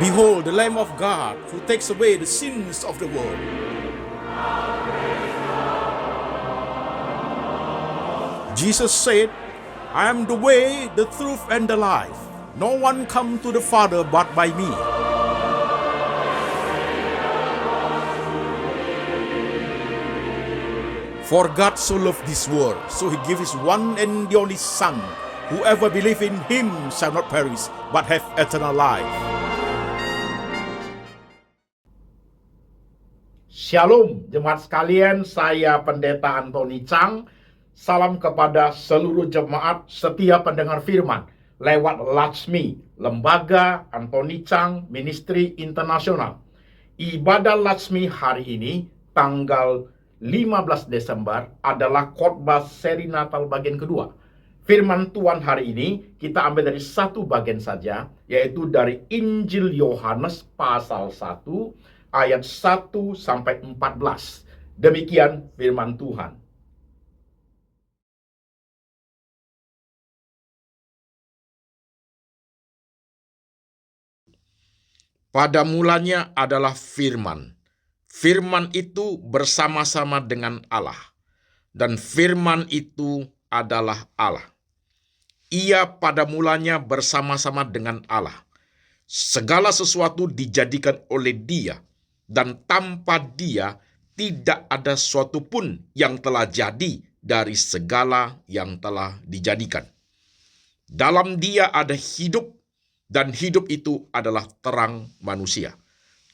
Behold, the Lamb of God who takes away the sins of the world. Jesus said, I am the way, the truth, and the life. No one comes to the Father but by me. For God so loved this world, so he gave his one and the only Son. Whoever believes in him shall not perish, but have eternal life. Shalom jemaat sekalian, saya Pendeta Antoni Chang. Salam kepada seluruh jemaat setia pendengar firman lewat Latsmi, Lembaga Antoni Chang Ministry Internasional. Ibadah Latsmi hari ini, tanggal 15 Desember, adalah khotbah seri Natal bagian kedua. Firman Tuhan hari ini kita ambil dari satu bagian saja, yaitu dari Injil Yohanes pasal 1 ayat 1 sampai 14. Demikian firman Tuhan. Pada mulanya adalah firman. Firman itu bersama-sama dengan Allah. Dan firman itu adalah Allah. Ia pada mulanya bersama-sama dengan Allah. Segala sesuatu dijadikan oleh Dia, dan tanpa Dia tidak ada sesuatu pun yang telah jadi dari segala yang telah dijadikan. Dalam Dia ada hidup, dan hidup itu adalah terang manusia.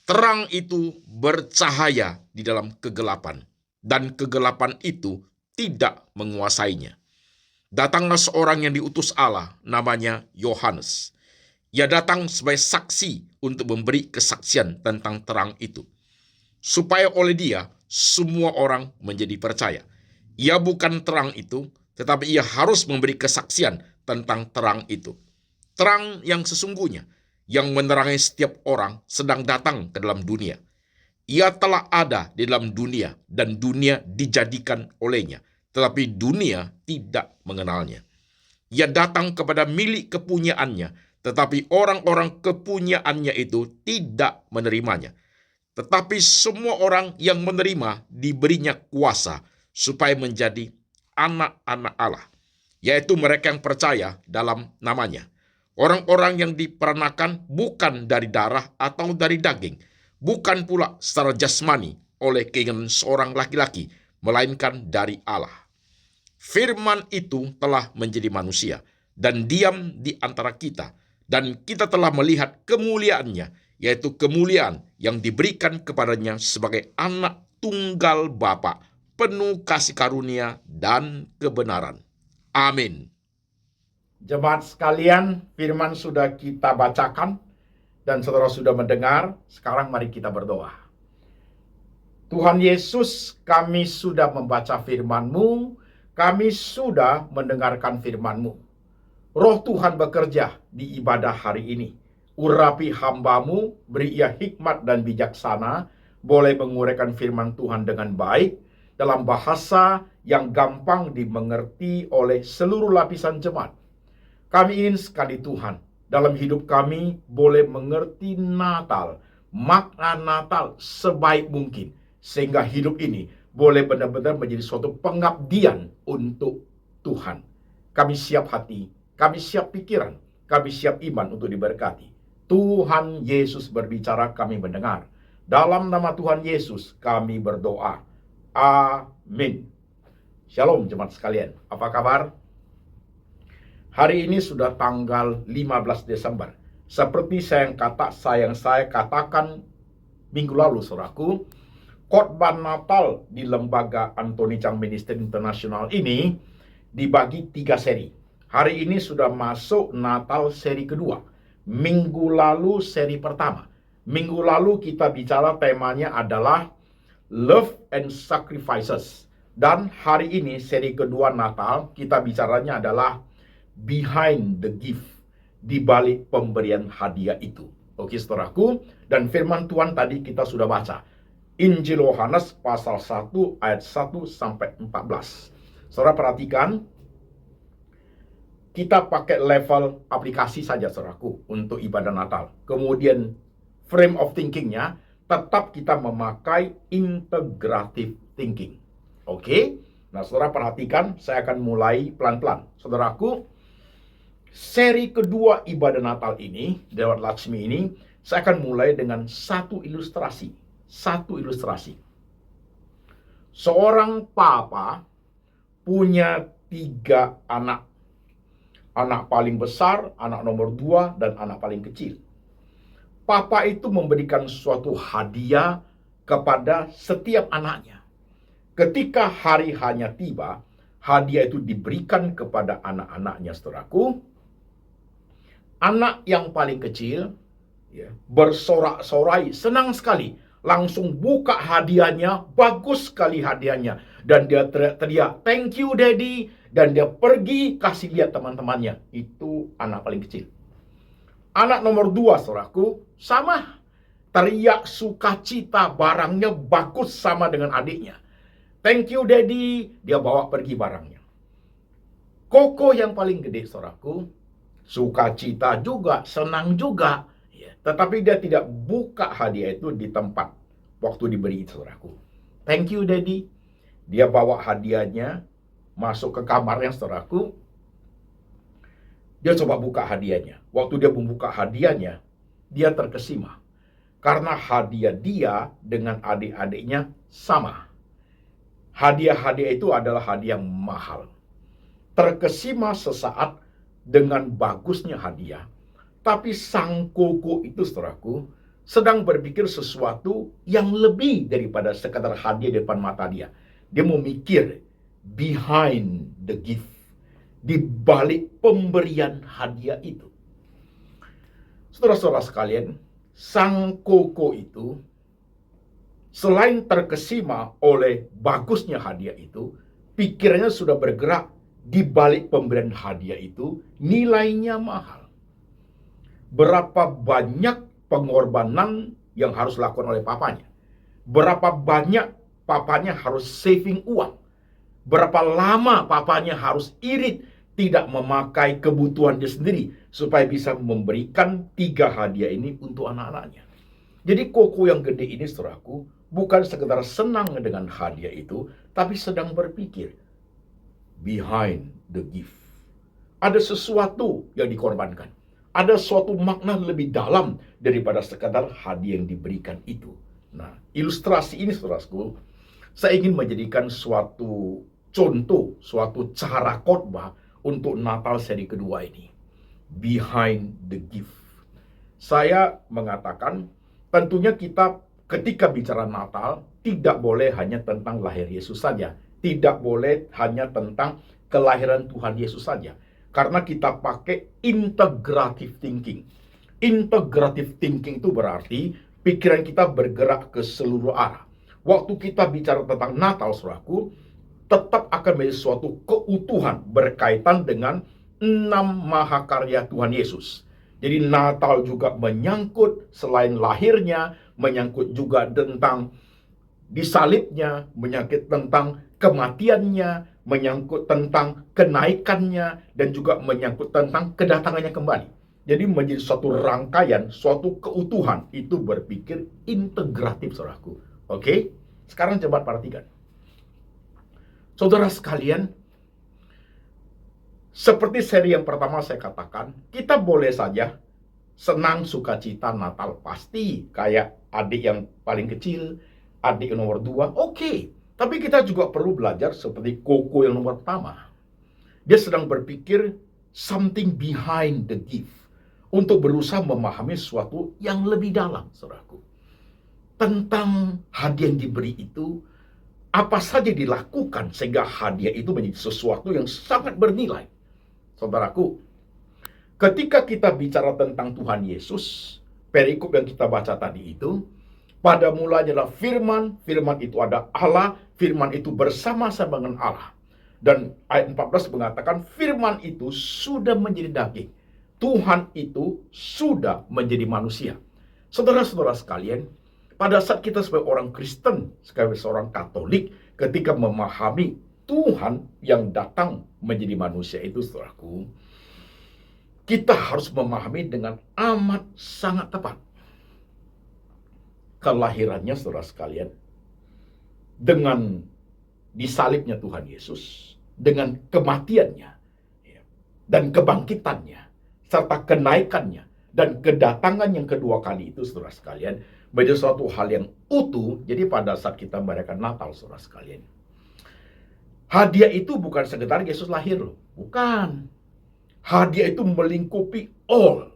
Terang itu bercahaya di dalam kegelapan, dan kegelapan itu tidak menguasainya. Datanglah seorang yang diutus Allah, namanya Yohanes. Ia datang sebagai saksi untuk memberi kesaksian tentang terang itu, supaya oleh dia semua orang menjadi percaya. Ia bukan terang itu, tetapi ia harus memberi kesaksian tentang terang itu. Terang yang sesungguhnya, yang menerangi setiap orang, sedang datang ke dalam dunia. Ia telah ada di dalam dunia, dan dunia dijadikan olehnya, tetapi dunia tidak mengenalnya. Ia datang kepada milik kepunyaannya, tetapi orang-orang kepunyaannya itu tidak menerimanya. Tetapi semua orang yang menerima diberinya kuasa supaya menjadi anak-anak Allah, yaitu mereka yang percaya dalam namanya. Orang-orang yang diperanakan bukan dari darah atau dari daging, bukan pula secara jasmani oleh keinginan seorang laki-laki, melainkan dari Allah. Firman itu telah menjadi manusia dan diam di antara kita, dan kita telah melihat kemuliaannya, yaitu kemuliaan yang diberikan kepadanya sebagai anak tunggal Bapa, penuh kasih karunia dan kebenaran. Amin. Jemaat sekalian, firman sudah kita bacakan dan saudara sudah mendengar. Sekarang mari kita berdoa. Tuhan Yesus, kami sudah membaca firman-Mu, kami sudah mendengarkan firman-Mu. Roh Tuhan bekerja di ibadah hari ini. Urapi hamba-Mu, beri ia hikmat dan bijaksana, boleh menguraikan firman Tuhan dengan baik, dalam bahasa yang gampang dimengerti oleh seluruh lapisan jemaat. Kami ingin sekali Tuhan, dalam hidup kami boleh mengerti Natal, makna Natal sebaik mungkin, sehingga hidup ini boleh benar-benar menjadi suatu pengabdian untuk Tuhan. Kami siap hati, kami siap pikiran, kami siap iman untuk diberkati. Tuhan Yesus berbicara, kami mendengar. Dalam nama Tuhan Yesus kami berdoa. Amin. Shalom jemaat sekalian, apa kabar? Hari ini sudah tanggal 15 Desember. Seperti yang saya katakan minggu lalu, saudaraku, khotbah Natal di Lembaga Antoni Chang Ministry Internasional ini dibagi 3 seri. Hari ini sudah masuk Natal seri kedua. Minggu lalu seri pertama. Minggu lalu kita bicara temanya adalah Love and Sacrifices. Dan hari ini seri kedua Natal kita bicaranya adalah Behind the Gift, di balik pemberian hadiah itu. Oke saudaraku, dan firman Tuhan tadi kita sudah baca. Injil Yohanes pasal 1 ayat 1 sampai 14. Saudara perhatikan, kita pakai level aplikasi saja saudaraku untuk ibadah Natal. Kemudian frame of thinkingnya, tetap kita memakai integrative thinking. Oke? Nah, saudara perhatikan, saya akan mulai pelan-pelan. Saudaraku, seri kedua ibadah Natal ini, lewat Laksmi ini, saya akan mulai dengan satu ilustrasi. Satu ilustrasi. Seorang papa punya 3 anak. Anak paling besar, anak nomor 2, dan anak paling kecil. Papa itu memberikan suatu hadiah kepada setiap anaknya. Ketika hari hanya tiba, hadiah itu diberikan kepada anak-anaknya, saudaraku. Anak yang paling kecil bersorak-sorai, senang sekali. Langsung buka hadiahnya, bagus sekali hadiahnya. Dan dia teriak, "Thank you, Daddy." Dan dia pergi kasih lihat teman-temannya. Itu anak paling kecil. Anak nomor 2, saudaraku, sama. Teriak sukacita, barangnya bagus sama dengan adiknya. "Thank you, Daddy." Dia bawa pergi barangnya. Koko yang paling gede, saudaraku, sukacita juga, senang juga. Tetapi dia tidak buka hadiah itu di tempat waktu diberi itu, saudaraku. "Thank you, Daddy." Dia bawa hadiahnya, masuk ke kamarnya, saudaraku. Dia coba buka hadiahnya. Waktu dia membuka hadiahnya, dia terkesima. Karena hadiah dia dengan adik-adiknya sama. Hadiah-hadiah itu adalah hadiah yang mahal. Terkesima sesaat dengan bagusnya hadiah. Tapi sang koko itu, saudaraku, sedang berpikir sesuatu yang lebih daripada sekadar hadiah di depan mata dia. Dia memikir behind the gift, di balik pemberian hadiah itu. Saudara-saudara sekalian, sang koko itu selain terkesima oleh bagusnya hadiah itu, pikirannya sudah bergerak di balik pemberian hadiah itu, nilainya mahal. Berapa banyak pengorbanan yang harus dilakukan oleh papanya. Berapa banyak papanya harus saving uang. Berapa lama papanya harus irit tidak memakai kebutuhan dia sendiri supaya bisa memberikan 3 hadiah ini untuk anak-anaknya. Jadi koko yang gede ini, saudaraku, bukan sekedar senang dengan hadiah itu, tapi sedang berpikir behind the gift. Ada sesuatu yang dikorbankan. Ada suatu makna lebih dalam daripada sekadar hadiah yang diberikan itu. Nah, ilustrasi ini, saudaraku, saya ingin menjadikan suatu contoh, suatu cara khotbah untuk Natal seri kedua ini. Behind the gift. Saya mengatakan, tentunya kita ketika bicara Natal, tidak boleh hanya tentang lahir Yesus saja. Tidak boleh hanya tentang kelahiran Tuhan Yesus saja. Karena kita pakai integrative thinking. Integrative thinking itu berarti pikiran kita bergerak ke seluruh arah. Waktu kita bicara tentang Natal, saudaraku, tetap akan menjadi suatu keutuhan berkaitan dengan 6 mahakarya Tuhan Yesus. Jadi Natal juga menyangkut selain lahirnya, menyangkut juga tentang disalibnya, menyangkut tentang kematiannya, menyangkut tentang kenaikannya, dan juga menyangkut tentang kedatangannya kembali. Jadi menjadi suatu rangkaian, suatu keutuhan, itu berpikir integratif, saudaraku. Oke? Sekarang coba perhatikan. Saudara sekalian, seperti seri yang pertama saya katakan, kita boleh saja senang sukacita Natal. Pasti kayak adik yang paling kecil, adik yang nomor 2, oke. Tapi kita juga perlu belajar seperti koko yang nomor pertama. Dia sedang berpikir something behind the gift. Untuk berusaha memahami sesuatu yang lebih dalam, saudaraku. Tentang hadiah yang diberi itu, apa saja dilakukan sehingga hadiah itu menjadi sesuatu yang sangat bernilai. Saudaraku, ketika kita bicara tentang Tuhan Yesus, perikop yang kita baca tadi itu, pada mulanya adalah firman, firman itu ada Allah, firman itu bersama-sama dengan Allah. Dan ayat 14 mengatakan firman itu sudah menjadi daging. Tuhan itu sudah menjadi manusia. Saudara-saudara sekalian, pada saat kita sebagai orang Kristen, sebagai seorang Katolik, ketika memahami Tuhan yang datang menjadi manusia itu, saudaraku, kita harus memahami dengan amat sangat tepat. kelahirannya, saudara sekalian, dengan disalibnya Tuhan Yesus, dengan kematiannya, dan kebangkitannya, serta kenaikannya, dan kedatangan yang kedua kali itu, saudara sekalian, menjadi suatu hal yang utuh. Jadi pada saat kita merayakan Natal, saudara sekalian, hadiah itu bukan sekedar Yesus lahir loh. Bukan. Hadiah itu melingkupi all.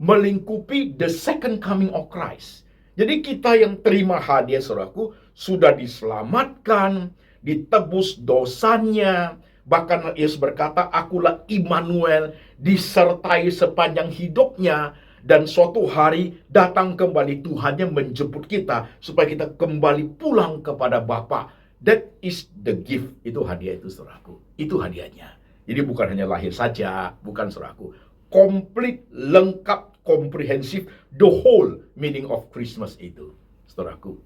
Melingkupi the second coming of Christ. Jadi kita yang terima hadiah, saudaraku, sudah diselamatkan, ditebus dosanya. Bahkan Yesus berkata, akulah Immanuel, disertai sepanjang hidupnya. Dan suatu hari datang kembali Tuhannya menjemput kita, supaya kita kembali pulang kepada Bapa. That is the gift. Itu hadiah itu, saudaraku. Itu hadiahnya. Jadi bukan hanya lahir saja, bukan, saudaraku. Komplit, lengkap, komprehensif, the whole meaning of Christmas itu, saudaraku.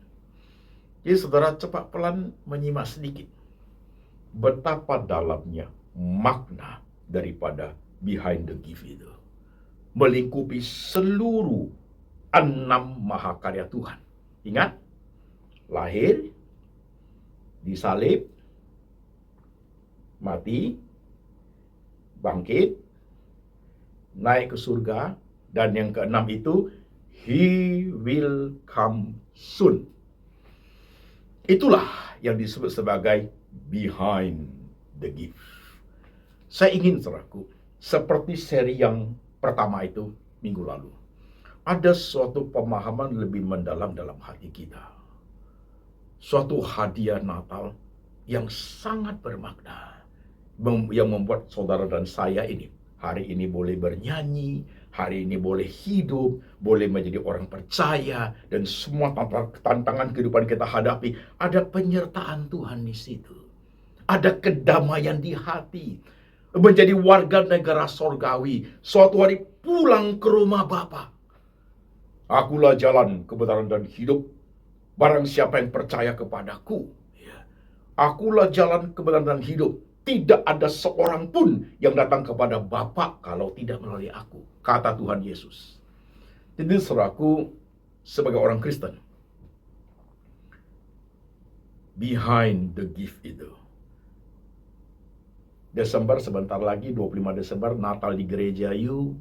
Jadi saudara cepat pelan menyimak sedikit betapa dalamnya makna daripada behind the gift itu, melingkupi seluruh 6 mahakarya Tuhan. Ingat, lahir, disalib, mati, bangkit, naik ke surga, dan yang keenam itu, He will come soon. Itulah yang disebut sebagai behind the gift. Saya ingin, saudaraku, seperti seri yang pertama itu minggu lalu, ada suatu pemahaman lebih mendalam dalam hati kita. Suatu hadiah Natal yang sangat bermakna, yang membuat saudara dan saya ini hari ini boleh bernyanyi, hari ini boleh hidup, boleh menjadi orang percaya, dan semua tantangan kehidupan kita hadapi, ada penyertaan Tuhan di situ. Ada kedamaian di hati, menjadi warga negara sorgawi, suatu hari pulang ke rumah Bapa. Akulah jalan, kebenaran, dan hidup. Barang siapa yang percaya kepadaku, akulah jalan, kebenaran, dan hidup. Tidak ada seorang pun yang datang kepada Bapa kalau tidak melalui aku, kata Tuhan Yesus. Jadi saudaraku, sebagai orang Kristen, behind the gift itu, Desember sebentar lagi, 25 Desember, Natal di gereja you,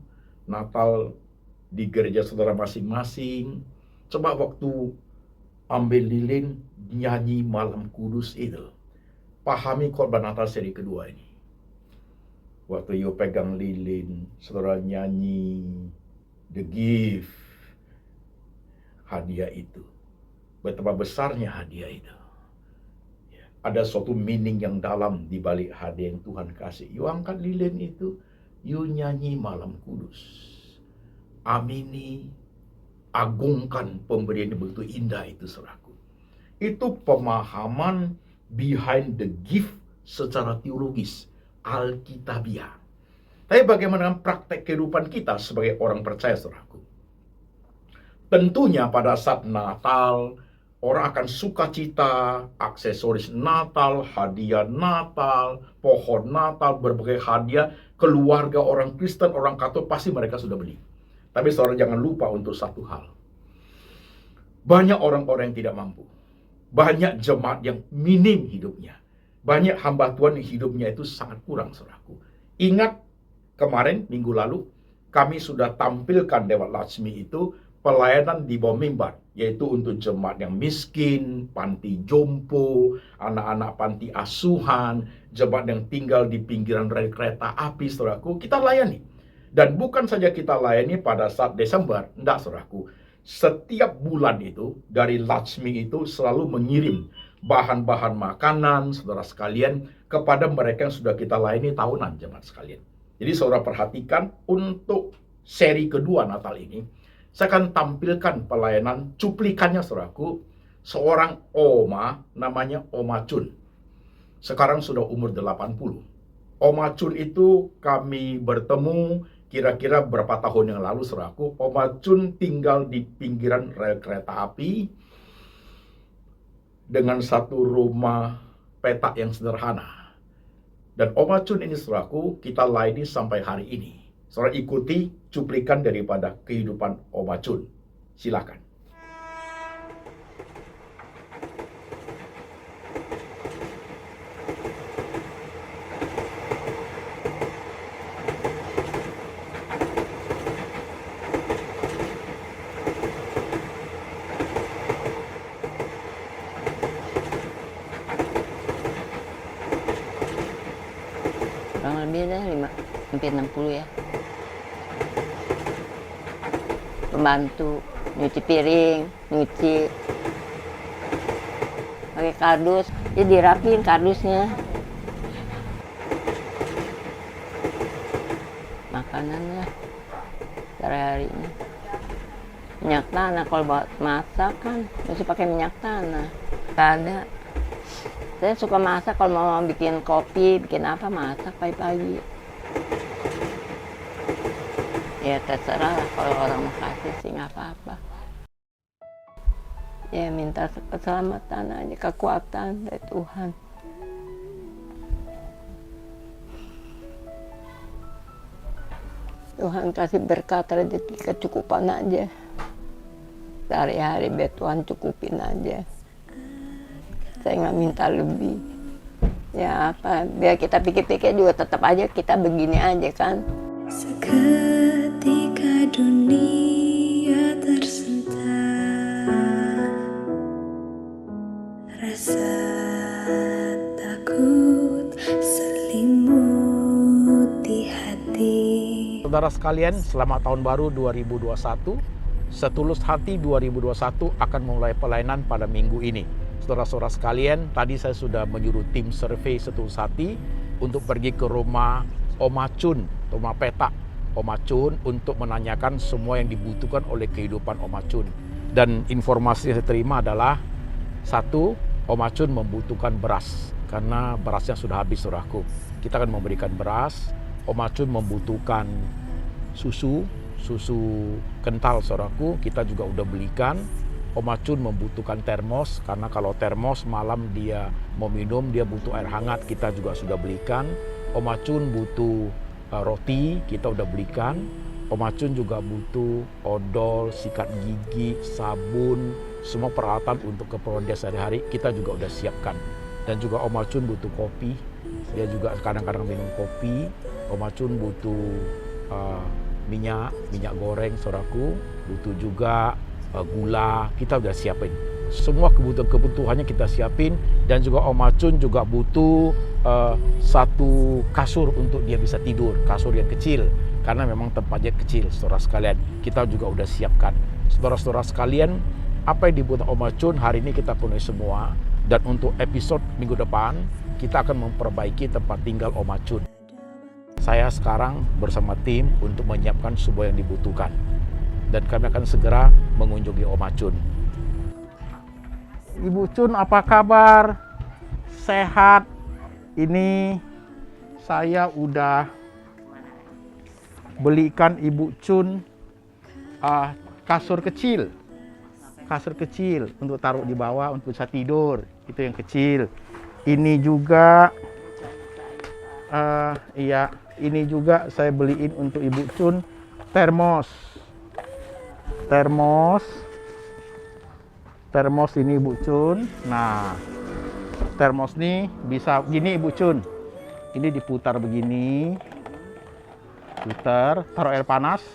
Natal di gereja saudara masing-masing. Coba waktu ambil lilin, nyanyi Malam Kudus itu, pahami khotbah Natal seri kedua ini. Waktu you pegang lilin, saudara nyanyi the gift, hadiah itu. Betapa besarnya hadiah itu. Ada suatu meaning yang dalam di balik hadiah yang Tuhan kasih. You angkat lilin itu, you nyanyi Malam Kudus. Amini, agungkan pemberian yang begitu indah itu, saudaraku. Itu pemahaman behind the gift secara teologis, alkitabiah. Tapi bagaimana dengan praktek kehidupan kita sebagai orang percaya, saudaraku? Tentunya pada saat Natal, orang akan sukacita, aksesoris Natal, hadiah Natal, pohon Natal, berbagai hadiah. Keluarga orang Kristen, orang Katolik pasti mereka sudah beli. Tapi saudara jangan lupa untuk satu hal. Banyak orang-orang yang tidak mampu. Banyak jemaat yang minim hidupnya. Banyak hamba Tuhan yang hidupnya itu sangat kurang, saudaraku. Ingat kemarin, minggu lalu, kami sudah tampilkan lewat Latsmi itu pelayanan di bawah mimbar, yaitu untuk jemaat yang miskin, panti jompo, anak-anak panti asuhan, jemaat yang tinggal di pinggiran rel kereta api, saudaraku, kita layani. Dan bukan saja kita layani pada saat Desember, enggak, saudaraku. Setiap bulan itu, dari Latsmi itu selalu mengirim bahan-bahan makanan, saudara sekalian, kepada mereka yang sudah kita layani tahunan, jemaat sekalian. Jadi saudara perhatikan, untuk seri kedua Natal ini, saya akan tampilkan pelayanan cuplikannya, saudaraku. Seorang oma, namanya Oma Chun. Sekarang sudah umur 80. Oma Chun itu kami bertemu kira-kira berapa tahun yang lalu, saudaraku. Oma Chun tinggal di pinggiran rel kereta api dengan satu rumah petak yang sederhana. Dan Oma Chun ini, saudaraku, kita layani sampai hari ini. Saudara ikuti cuplikan daripada kehidupan Oma Chun. Silakan. lebih dah hampir 60 ya. Pembantu nyuci piring, nyuci pakai kardus, jadi dirapiin kardusnya. Makanannya sehari-harinya. Minyak tanah kalau buat masak kan mesti pakai minyak tanah. Gak ada. Saya suka masak kalau mau bikin kopi, bikin apa masak pagi-pagi. Ya terserah lah kalau orang mau kasih sih nggak apa-apa. Ya minta keselamatan aja, kekuatan dari Tuhan. Tuhan kasih berkat rezeki kecukupan aja. Sehari-hari biar Tuhan cukupin aja. Saya nggak minta lebih. Ya apa, biar kita pikir-pikir juga tetap aja kita begini aja kan. Seketika dunia tersentak, rasa takut selimuti hati. Saudara sekalian, selamat tahun baru 2021. Setulus hati 2021 akan memulai pelayanan pada minggu ini. Saudara-saudara sekalian, tadi saya sudah menyuruh tim survei Setulus Hati untuk pergi ke rumah Oma Cun, rumah petak Oma Cun, untuk menanyakan semua yang dibutuhkan oleh kehidupan Oma Cun. Dan informasi yang saya terima adalah, satu, Oma Cun membutuhkan beras, karena berasnya sudah habis, saudaraku. Kita akan memberikan beras. Oma Cun membutuhkan susu kental, saudaraku, kita juga udah belikan. Oma Cun membutuhkan termos, karena kalau termos malam dia mau minum, dia butuh air hangat, kita juga sudah belikan. Oma Cun butuh roti, kita udah belikan. Oma Cun juga butuh odol, sikat gigi, sabun, semua peralatan untuk keperluan dia sehari-hari, kita juga udah siapkan. Dan juga Oma Cun butuh kopi, dia juga kadang-kadang minum kopi. Oma Cun butuh minyak goreng, saudaraku, butuh juga gula, kita udah siapin. Semua kebutuhannya kita siapin. Dan juga Oma Cun juga butuh satu kasur untuk dia bisa tidur, kasur yang kecil, karena memang tempatnya kecil, saudara sekalian. Kita juga udah siapkan. Saudara-saudara sekalian, apa yang dibutuhkan Oma Cun hari ini kita penuhi semua. Dan untuk episode minggu depan, kita akan memperbaiki tempat tinggal Oma Cun. Saya sekarang bersama tim untuk menyiapkan semua yang dibutuhkan. Dan kami akan segera mengunjungi Oma Cun. Ibu Cun, apa kabar? Sehat? Ini saya udah belikan Ibu Cun kasur kecil untuk taruh di bawah untuk bisa tidur. Itu yang kecil. Ini juga ini juga saya beliin untuk Ibu Cun termos ini Ibu Cun. Nah, termos ini bisa gini Ibu Cun. Ini diputar begini. Putar, taruh air panas.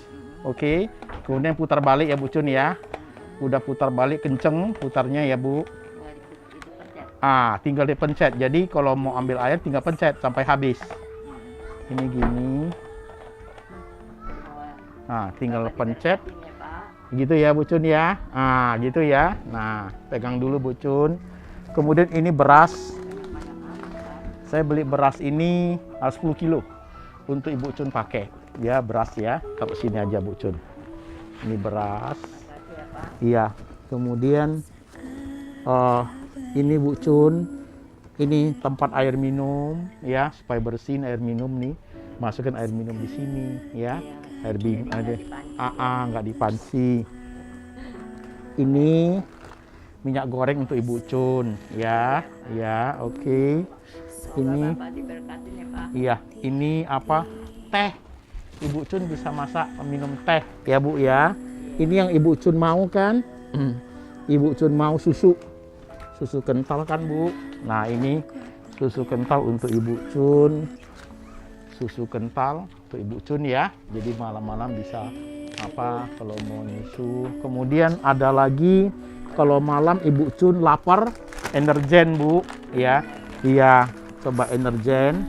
Oke. Kemudian putar balik ya Bu Cun ya. Udah putar balik kenceng putarnya ya Bu. Tinggal dipencet. Jadi kalau mau ambil air tinggal pencet sampai habis. Ini gini. Tinggal pencet. Gitu ya Bu Cun ya. Gitu ya. Nah, pegang dulu Bu Cun. Kemudian ini beras. Saya beli beras ini 10 kilo untuk Ibu Cun pakai. Ya, beras ya. Taruh sini aja Bu Cun. Ini beras. Iya. Kemudian ini Bu Cun. Ini tempat air minum ya, supaya bersin air minum nih. Masukkan air minum di sini ya. Air minum ada. Nggak dipanci. Ini minyak goreng untuk Ibu Cun ya. Ya, oke. Ini iya, ini apa? Teh. Ibu Cun bisa masak minum teh ya Bu ya. Ini yang Ibu Cun mau kan? Ibu Cun mau susu kental kan Bu? Nah, ini susu kental untuk Ibu Cun. Susu kental untuk Ibu Cun ya. Jadi malam-malam bisa apa kalau mau nyusu. Kemudian ada lagi kalau malam Ibu Cun lapar, energen Bu ya. Iya, coba energen.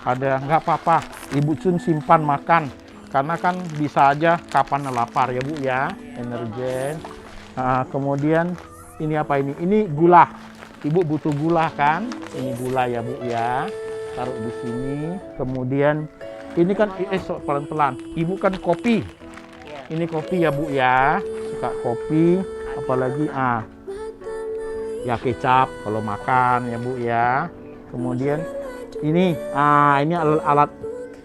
Ada, nggak apa-apa. Ibu Cun simpan makan. Karena kan bisa aja kapan lapar ya Bu ya. Energen. Kemudian ini apa ini? Ini gula. Ibu butuh gula kan? Ini gula ya Bu ya. Taruh di sini. Kemudian ini kan pelan-pelan. Ibu kan kopi. Ini kopi ya Bu ya. Suka kopi. Apalagi ya kecap kalau makan ya Bu ya. Kemudian ini alat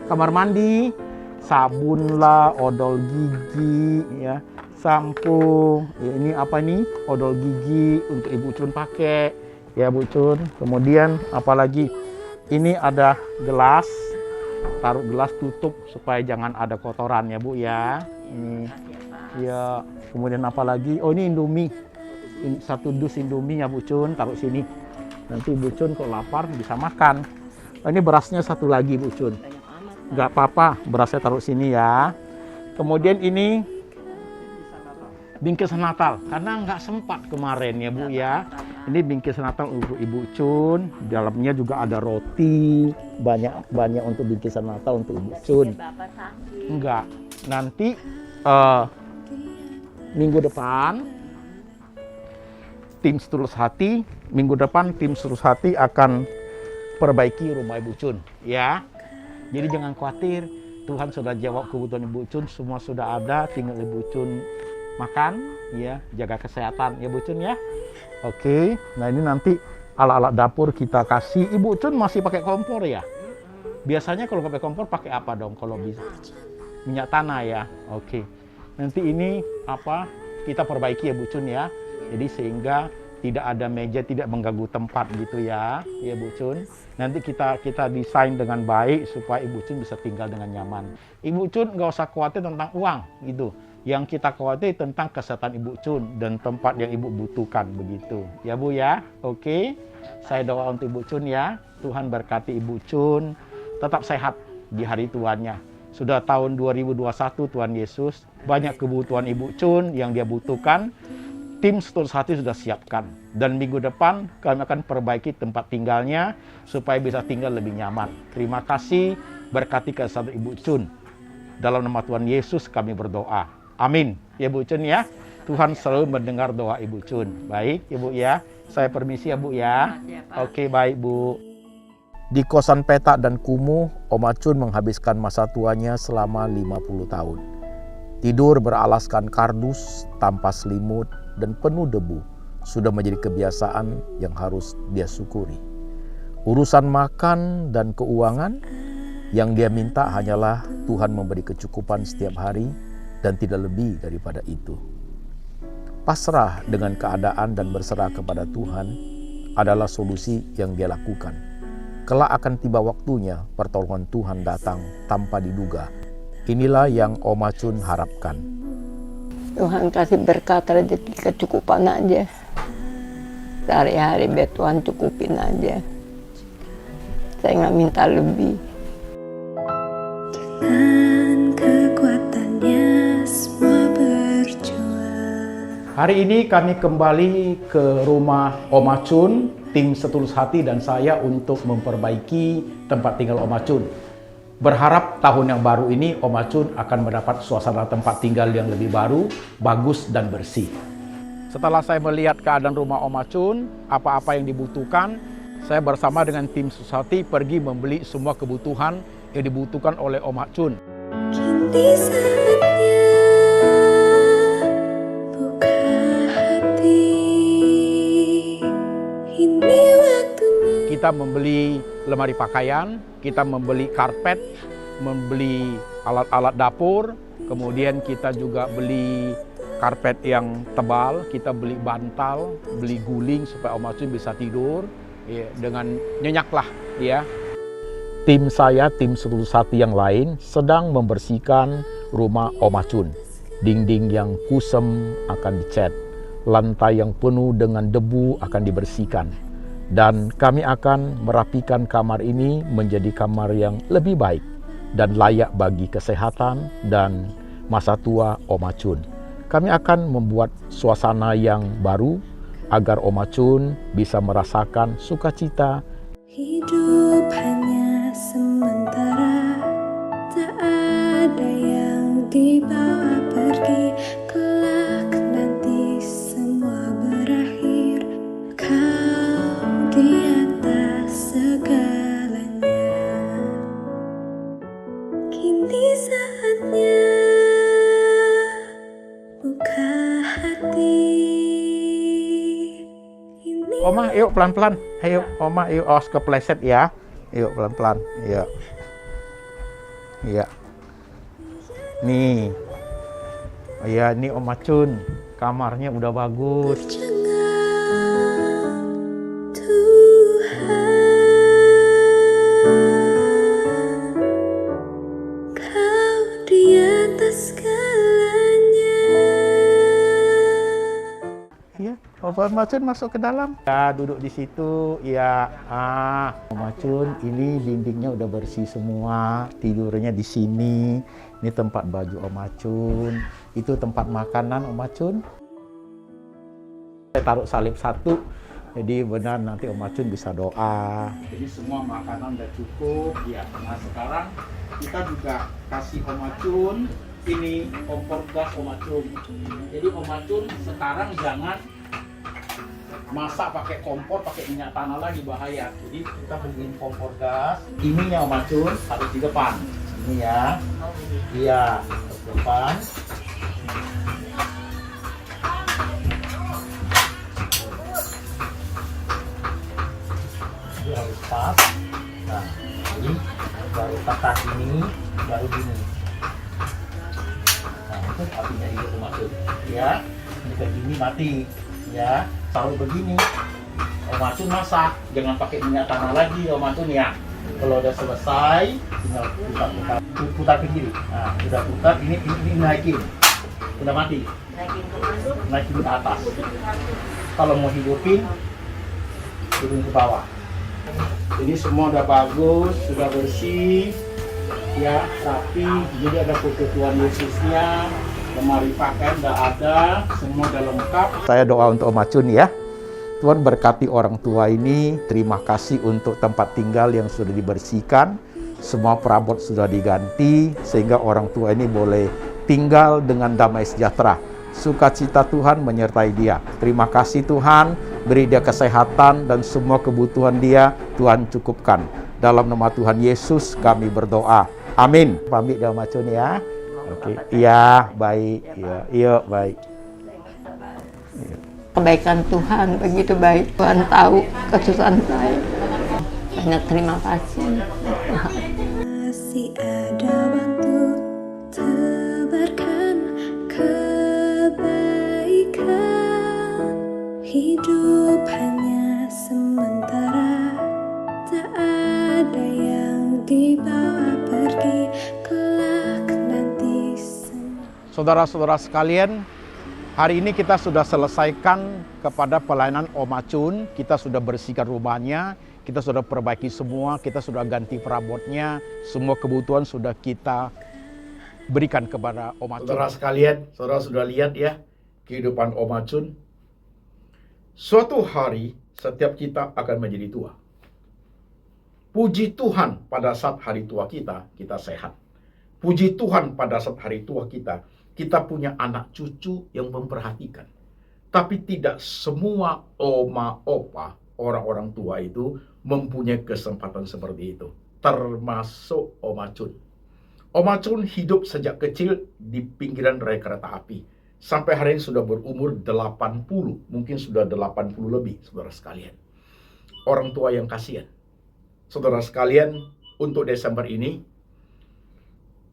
kamar mandi, sabun lah, odol gigi ya, sampo. Ya, ini apa nih? Odol gigi untuk Ibu Cun pakai ya Bu Cun. Kemudian apalagi ini ada gelas, taruh gelas tutup supaya jangan ada kotoran ya Bu ya. Ini ya. Kemudian apalagi? Oh ini Indomie. Satu dus Indomie ya Bu Cun, taruh sini. Nanti Bu Cun kalau lapar bisa makan. Ini berasnya satu lagi Bu Cun. Nggak apa-apa, berasnya taruh sini ya. Kemudian ini bingkisan Natal, karena nggak sempat kemarin ya Bu ya. Ini bingkisan Natal untuk Ibu Cun. Dalamnya juga ada roti, banyak untuk bingkisan Natal untuk Ibu Cun. Enggak, nanti minggu depan tim Setulus Hati akan perbaiki rumah Ibu Cun ya. Jadi jangan khawatir, Tuhan sudah jawab kebutuhan Ibu Cun, semua sudah ada, tinggal Ibu Cun makan ya, jaga kesehatan ya Bu Cun ya. Oke, nah ini nanti alat-alat dapur kita kasih. Ibu Cun masih pakai kompor ya? Biasanya kalau pakai kompor pakai apa dong kalau bisa? Minyak tanah ya. Oke. Nanti ini apa? Kita perbaiki ya Bu Cun ya. Jadi sehingga tidak ada meja, tidak mengganggu tempat gitu ya Bu Cun. Nanti kita desain dengan baik supaya Ibu Cun bisa tinggal dengan nyaman. Ibu Cun nggak usah khawatir tentang uang gitu. Yang kita khawatir tentang kesehatan Ibu Cun dan tempat yang Ibu butuhkan begitu. Ya Bu ya. Oke. Saya doa untuk Ibu Cun ya. Tuhan berkati Ibu Cun tetap sehat di hari tuanya. Sudah tahun 2021 Tuhan Yesus, banyak kebutuhan Ibu Cun yang dia butuhkan. Tim Setulus Hati sudah siapkan. Dan minggu depan kami akan perbaiki tempat tinggalnya supaya bisa tinggal lebih nyaman. Terima kasih, berkati kesehatan Ibu Cun. Dalam nama Tuhan Yesus kami berdoa. Amin. Ya Bu Cun ya. Tuhan selalu mendengar doa Ibu Cun. Baik Ibu ya. Saya permisi ya Bu ya. Oke baik Bu. Di kosan petak dan kumuh, Oma Cun menghabiskan masa tuanya selama 50 tahun. Tidur beralaskan kardus, tanpa selimut, dan penuh debu sudah menjadi kebiasaan yang harus dia syukuri. Urusan makan dan keuangan, yang dia minta hanyalah Tuhan memberi kecukupan setiap hari dan tidak lebih daripada itu. Pasrah dengan keadaan dan berserah kepada Tuhan adalah solusi yang dia lakukan. Kelak akan tiba waktunya pertolongan Tuhan datang tanpa diduga. Inilah yang Oma Cun harapkan. Tuhan kasih berkat rezeki kecukupan aja. Sehari-hari biar Tuhan cukupin aja. Saya nggak minta lebih. Dengan kekuatannya semua berjuang. Hari ini kami kembali ke rumah Oma Cun, tim Setulus Hati dan saya untuk memperbaiki tempat tinggal Oma Cun. Berharap tahun yang baru ini Oma Cun akan mendapat suasana tempat tinggal yang lebih baru, bagus dan bersih. Setelah saya melihat keadaan rumah Oma Cun, apa-apa yang dibutuhkan, saya bersama dengan tim Setulus Hati pergi membeli semua kebutuhan yang dibutuhkan oleh Oma Cun. Kini saatnya buka hati. Ini waktunya. Kita membeli lemari pakaian, kita membeli karpet, membeli alat-alat dapur, kemudian kita juga beli karpet yang tebal, kita beli bantal, beli guling supaya Oma Cun bisa tidur ya, dengan nyenyak lah ya. Tim saya, tim Setulus Hati yang lain sedang membersihkan rumah Oma Cun. Dinding yang kusam akan dicat, lantai yang penuh dengan debu akan dibersihkan. Dan kami akan merapikan kamar ini menjadi kamar yang lebih baik dan layak bagi kesehatan dan masa tua Oma Cun. Kami akan membuat suasana yang baru agar Oma Cun bisa merasakan sukacita. Hidup hanya sementara. ada yang dibawa pergi, kelak nanti semua berakhir. Kau di atas segalanya. Kini saatnya buka hati. Ini Oma, yuk pelan-pelan. Ayo, Oma, yuk, awas kepleset ya. Yuk pelan-pelan. Yuk. Iya. Nih. Oh iya, ini Om Acun. Kamarnya udah bagus. jangan Tuhan, Kau di atas segalanya. Iya, Om Acun masuk ke dalam. Ya, duduk di situ. Iya. Om Acun, ini dindingnya udah bersih semua. Tidurnya di sini. Ini tempat baju Om Acun. Itu tempat makanan Om Acun. Saya taruh salib satu. Jadi benar nanti Om Acun bisa doa. Jadi semua makanan udah cukup. Ya, nah sekarang kita juga kasih Om Acun ini kompor gas Om Acun. Jadi Om Acun sekarang jangan masak pakai kompor, pakai minyak tanah lagi, bahaya. Jadi kita beliin kompor gas. Ininya Om Acun harus di depan. Ini ya. Iya, harus depan. Ini harus pas. Nah, ini baru tekan ini, baru gini. Nah, itu apinya hidup Om Acun. Ya, ini kayak gini mati. Ya, selalu begini. Om Acun masak, jangan pakai minyak tanah lagi Om Acun ya. Kalau udah selesai, tinggal putar ke kiri. Nah, udah putar, ini naikin. Udah mati. Naikin ke atas. Kalau mau hidupin, turun ke bawah. Ini semua udah bagus, sudah bersih, ya rapi. Jadi ada foto Tuhan Yesusnya, lemari pakaian udah ada, semua udah lengkap. Saya doa untuk Om Acun ya. Tuhan berkati orang tua ini, terima kasih untuk tempat tinggal yang sudah dibersihkan, semua perabot sudah diganti, sehingga orang tua ini boleh tinggal dengan damai sejahtera. Sukacita Tuhan menyertai dia. Terima kasih Tuhan, beri dia kesehatan dan semua kebutuhan dia, Tuhan cukupkan. Dalam nama Tuhan Yesus kami berdoa. Amin. Pamit Om Acun ya. Oke, iya, baik. Iya, baik. Kebaikan Tuhan begitu baik. Tuhan tahu kesusahan saya. Banyak terima kasih Tuhan. Masih ada waktu, tebarkan kebaikan. Hidup hanya sementara, tak ada yang dibawa pergi, kelak nanti semua. Saudara-saudara sekalian, hari ini kita sudah selesaikan kepada pelayanan Om Acun. Kita sudah bersihkan rumahnya, kita sudah perbaiki semua, kita sudah ganti perabotnya, semua kebutuhan sudah kita berikan kepada Om Acun. Saudara sekalian, saudara sudah lihat ya kehidupan Om Acun. Suatu hari setiap kita akan menjadi tua. Puji Tuhan pada saat hari tua kita sehat. Puji Tuhan pada saat hari tua kita punya anak cucu yang memperhatikan. Tapi tidak semua oma opa, orang-orang tua itu mempunyai kesempatan seperti itu. Termasuk Om Acun. Om Acun hidup sejak kecil di pinggiran rel kereta api. Sampai hari ini sudah berumur 80, mungkin sudah 80 lebih, saudara sekalian. Orang tua yang kasihan. Saudara sekalian, untuk Desember ini,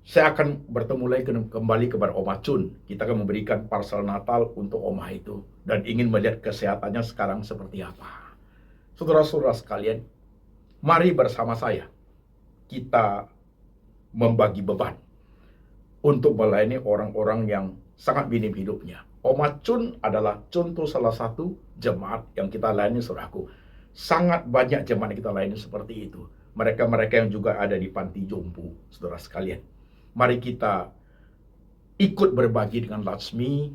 saya akan bertemu lagi kembali kepada Om Acun. Kita akan memberikan parsel Natal untuk Oma itu. Dan ingin melihat kesehatannya sekarang seperti apa. Saudara-saudara sekalian, mari bersama saya. Kita membagi beban. Untuk melayani orang-orang yang sangat minim hidupnya. Om Acun adalah contoh salah satu jemaat yang kita layani, saudaraku. Sangat banyak jemaat yang kita layani seperti itu. Mereka-mereka yang juga ada di panti jompo, saudara sekalian. Mari kita ikut berbagi dengan Latsmi,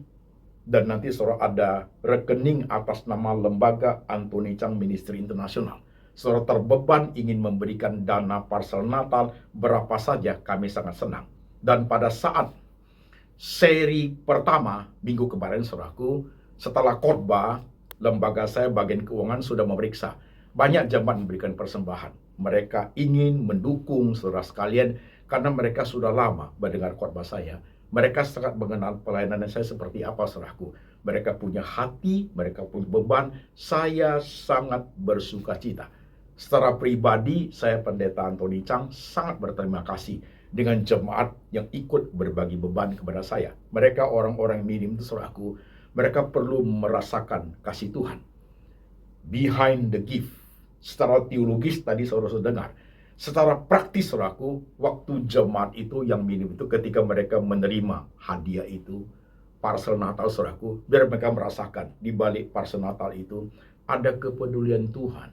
dan nanti saudara ada rekening atas nama Lembaga Anthony Chang Ministry Internasional. Saudara terbeban ingin memberikan dana parsel Natal berapa saja, kami sangat senang. Dan pada saat seri pertama minggu kemarin, saudaraku, setelah khotbah, lembaga saya bagian keuangan sudah memeriksa. Banyak jemaat memberikan persembahan. Mereka ingin mendukung saudara sekalian karena mereka sudah lama mendengar khotbah saya. Mereka sangat mengenal pelayanan saya seperti apa, saudaraku. Mereka punya hati, mereka punya beban. Saya sangat bersuka cita. Secara pribadi, saya Pendeta Antoni Chang sangat berterima kasih dengan jemaat yang ikut berbagi beban kepada saya. Mereka orang-orang minim itu, saudaraku. Mereka perlu merasakan kasih Tuhan. Behind the gift. Secara teologis tadi saudara sudah dengar. Secara praktis, saudaraku, waktu jemaat itu yang minim itu ketika mereka menerima hadiah itu, parsel Natal, saudaraku, biar mereka merasakan di balik parsel Natal itu ada kepedulian Tuhan,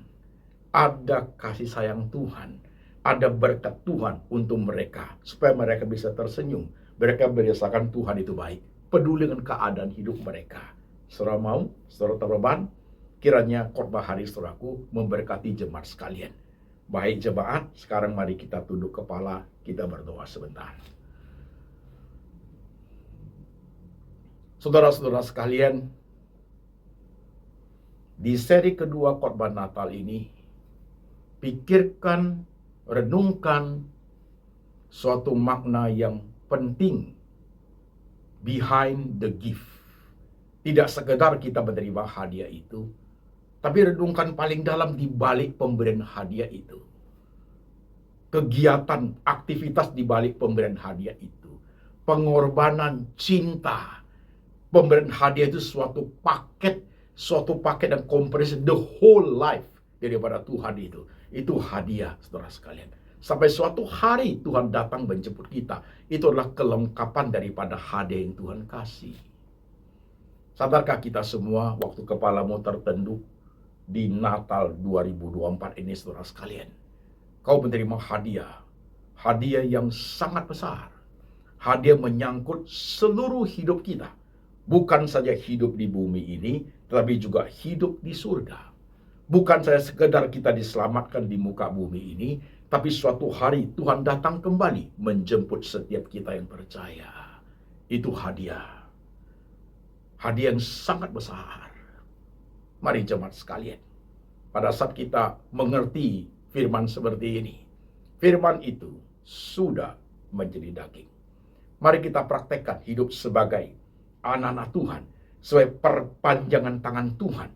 ada kasih sayang Tuhan, ada berkat Tuhan untuk mereka, supaya mereka bisa tersenyum. Mereka merasakan Tuhan itu baik, peduli dengan keadaan hidup mereka. Saudara mau, saudara terbeban, kiranya khotbah hari saudaraku memberkati jemaat sekalian. Baik jemaat, sekarang mari kita tunduk kepala, kita berdoa sebentar. Saudara-saudara sekalian, di seri kedua khotbah Natal ini, pikirkan, renungkan suatu makna yang penting behind the gift. Tidak sekedar kita menerima hadiah itu, tapi renungkan paling dalam di balik pemberian hadiah itu. Kegiatan, aktivitas di balik pemberian hadiah itu. Pengorbanan, cinta. Pemberian hadiah itu suatu paket dan komprehensif, the whole life daripada Tuhan itu. Itu hadiah, saudara sekalian. Sampai suatu hari Tuhan datang menjemput kita. Itu adalah kelengkapan daripada hadiah yang Tuhan kasih. Sadarkah kita semua waktu kepalamu tertunduk di Natal 2024 ini, saudara sekalian, kau menerima hadiah yang sangat besar. Hadiah menyangkut seluruh hidup kita. Bukan saja hidup di bumi ini, tetapi juga hidup di surga. Bukan saja sekedar kita diselamatkan di muka bumi ini, tapi suatu hari Tuhan datang kembali menjemput setiap kita yang percaya. Itu hadiah. Hadiah yang sangat besar. Mari jemaat sekalian, pada saat kita mengerti firman seperti ini, firman itu sudah menjadi daging. Mari kita praktekkan hidup sebagai anak-anak Tuhan, sebagai perpanjangan tangan Tuhan.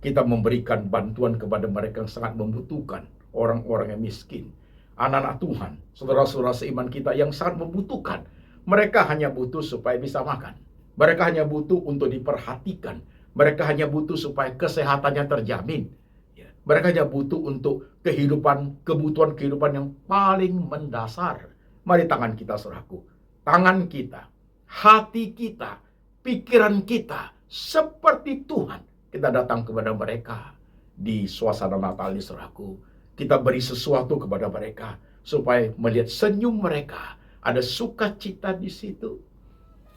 Kita memberikan bantuan kepada mereka yang sangat membutuhkan, orang-orang yang miskin. Anak-anak Tuhan, saudara-saudara seiman kita yang sangat membutuhkan. Mereka hanya butuh supaya bisa makan. Mereka hanya butuh untuk diperhatikan. Mereka hanya butuh supaya kesehatannya terjamin. Mereka hanya butuh untuk kebutuhan kehidupan yang paling mendasar. Mari tangan kita, saudaraku. Tangan kita, hati kita, pikiran kita, seperti Tuhan. Kita datang kepada mereka di suasana Natal ini, saudaraku. Kita beri sesuatu kepada mereka supaya melihat senyum mereka. Ada sukacita di situ.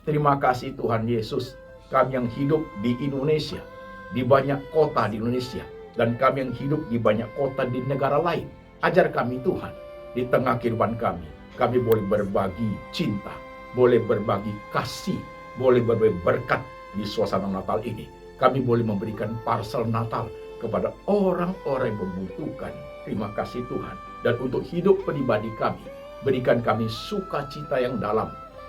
Terima kasih Tuhan Yesus. Kami yang hidup di Indonesia, di banyak kota di Indonesia, dan kami yang hidup di banyak kota di negara lain. Ajar kami Tuhan, di tengah kehidupan kami boleh berbagi cinta, boleh berbagi kasih, boleh berbagi berkat di suasana Natal ini. Kami boleh memberikan parsel Natal kepada orang-orang yang membutuhkan. Terima kasih Tuhan. Dan untuk hidup pribadi kami, berikan kami sukacita yang dalam.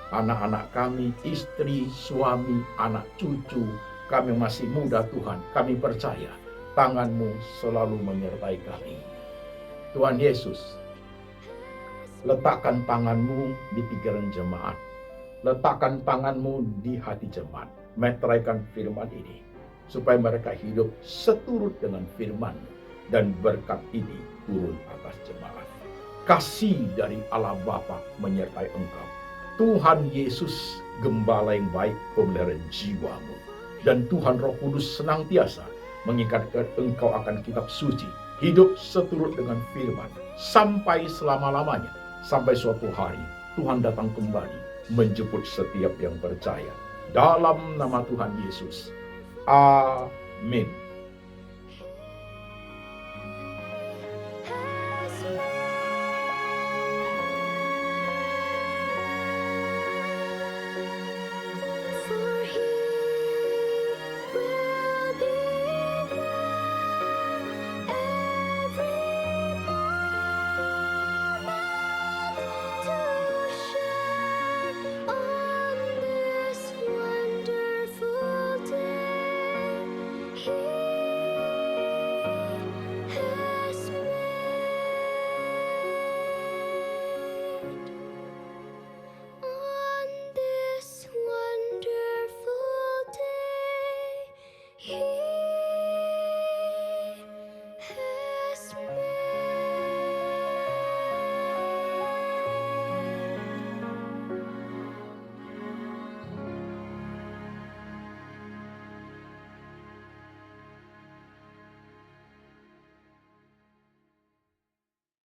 Anak-anak kami, istri, suami, anak cucu, kami masih muda Tuhan, kami percaya tangan-Mu selalu menyertai kami. Tuhan Yesus, letakkan tangan-Mu di pikiran jemaat, letakkan tangan-Mu di hati jemaat, meteraikan firman ini, supaya mereka hidup seturut dengan firman, dan berkat ini turun atas jemaat. Kasih dari Allah Bapa menyertai Engkau. Tuhan Yesus, Gembala yang baik, pemeliharaan jiwamu. Dan Tuhan Roh Kudus senantiasa mengingatkan engkau akan kitab suci. Hidup seturut dengan firman. Sampai selama-lamanya. Sampai suatu hari Tuhan datang kembali menjemput setiap yang percaya. Dalam nama Tuhan Yesus. Amin.